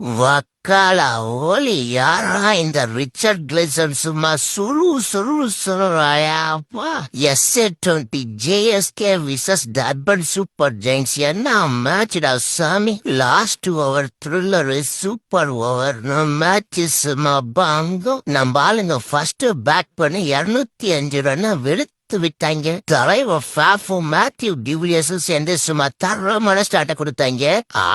வக்காலா ஓலி யாரா இந்த Richard Klaasen சும்மா சுருராயாப்பா. SA-20 JSK versus Durban super Giants என்ன மேட்ச்டா சாமி. Last over thriller super over match சும்மா பாங்கம். நம்ம ஆளுங்க ஃபர்ஸ்ட் பேட் பண்ணி 205 ரன் வெளுத்து விட்டாங்க. தலைவர் மேத்யூ டிவிலியர்ஸும் சேர்ந்து சும்மா தரமான ஸ்டார்ட்டை கொடுத்தாங்க.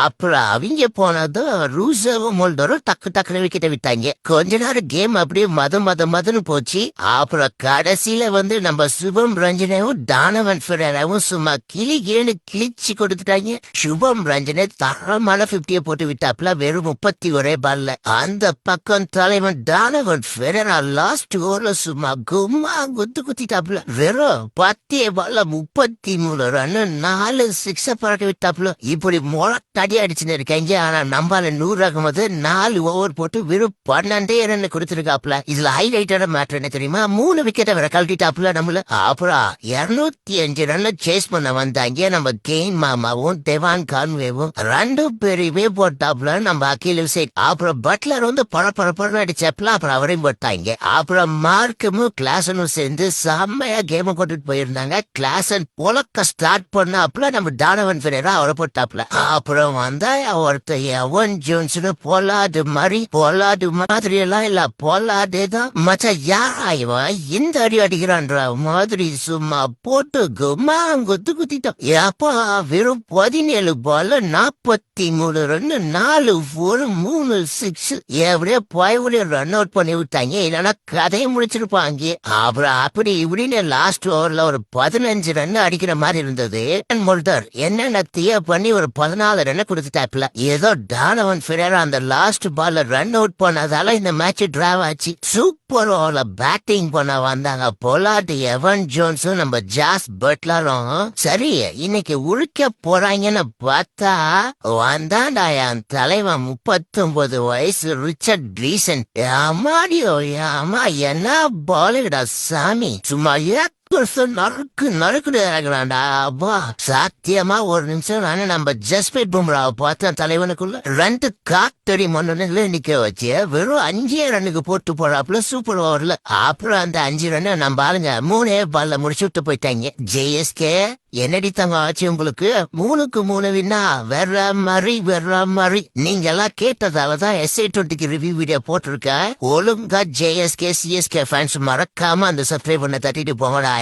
அப்புறம் அவங்க போனதும் ரூசவும் மோல்டரும் டக்கு டக்குனு விக்கெட்ட விட்டாங்க. கொஞ்ச நேரம் கேம் அப்படியே மதன்னு போச்சு. அப்புறம் கடைசியில நம்ம சுபம் ரஞ்சனவும் டானவன் ஃபெரேராவும் சும்மா கிழிச்சு கொடுத்துட்டாங்க. சுபம் ரஞ்சனே தரமான 50 போட்டு விட்டாப்ல வெறும் 31 பால்ல. அந்த பக்கம் தலைவன் டானவன் ஃபெரேரா லாஸ்ட் ஓவர்ல சும்மா கும்மா குத்திட்டாப்ல. வெறும் 10 பால்ல 33 ரன் 4 சிக்ஸ பறக்க விட்டாப்ல. இப்படி முளத்தடி அடிச்சுன்னு இருக்காங்க. ஆனா நம்பால 100 ஆகும்போது 4 ஓவர் போட்டு வெறும் 12 ரன் கொடுத்துருக்காப்ல. இதுல ஹைலைட்டான மேட்டர் என்ன தெரியுமா, 3 விக்கெட்டை வேற கழட்டிட்டாப்ல நம்மள. அப்புறம் 205 ரன் சேஸ் பண்ண வந்தாங்க நம்ம கெயின் மாமாவும் டெவான் கான்வேவும். 2 பேரையுமே போட்டாப்ல நம்ம அகில் சைட். அப்புறம் பட்லர் பழப்பழப்பழம் அடிச்சாப்ல. அப்புறம் அவரையும் போட்டாங்க. அப்புறம் மார்க்கும் கிளாஸனும் சேர்ந்து செம்மையா கேம கொண்டுட்டு போயிருந்தாங்க. கிளாஸன் பொலக்க ஸ்டார்ட் பண்ணாப்ல நம்ம டானவன் ஃபெரேரா அவரை போட்டாப்ல. அப்புறம் வந்தா ஒருத்தர் எவன் ஜோன்ஸ்னு பொல்லாது மாதிரி எல்லாம் இல்ல, பொல்லாதே தான் மச்சா. யாராய்வா இந்த அடி அடிக்கிறான்ற மாதிரி சும்மா போட்டு குத்திட்டோம். எப்பா வெறும் 17 பால்ல 43 ரன் 4 4 3 6 எப்படியே போய் ரன் அவுட் பண்ணி விட்டாங்க. இல்லைன்னா கதையை முடிச்சிருப்பாங்க. அப்புறம் அப்படி இப்படின்னு லாஸ்ட் ஓவர்ல ஒரு 15 ரன் அடிக்கிற மாதிரி இருந்தது. மோல்டர் என்னென்ன பண்ணி ஒரு 14 ரன் கொடுத்துட்டாப்ல. ஏதோ டானவன் ஃபெரேரா அந்த லாஸ்ட் பால்ல ரன் அவுட் பண்ணதால இந்த மேட்ச் டிராவ் ஆச்சு. சூப்பர் ஓவர்ல பேட்டிங் பண்ண வந்தாங்க பொலாட் எவன் ஜோன்ஸும் நம்ம ஜாஸ் பட்லரும். சரி இன்னைக்கு உழுக்க போறாங்கன்னு பார்த்தா வந்தாண்டா என் தலைவன் 39 வயசு ரிச்சர்ட் கிளீசன். அம்மா என்ன பாலுடா சாமி. சும்மா நறுக்குறாண்டா. சாத்தியமா ஒரு நிமிஷம் நம்ம ஜஸ்பிரீத் பும்ராவை பார்த்தேன் தலைவனுக்குள்ள 2 காத்தடி மண்ணு நிக்க வச்சு வெறும் 5 ரன்னுக்கு போட்டு போறாப்புல சூப்பர் ஓவர்ல. அப்புறம் அந்த 5 ரன் நம்ம ஆளுங்க 3 பால்ல முடிச்சு விட்டு போயிட்டாங்க. JSK என்னடி தங்க ஆச்சு உங்களுக்கு? 3க்கு 3 வின்னா வேற மாதிரி. நீங்க எல்லாம் கேட்டதாலதான் SA-20 ரிவ்யூ வீடியோ போட்டிருக்கேன். ஒழுங்கா JSK CSK ஃபேன்ஸ் மறக்காம அந்த சப்ஸ்கிரைப் பண்ண தட்டிட்டு போங்கடா.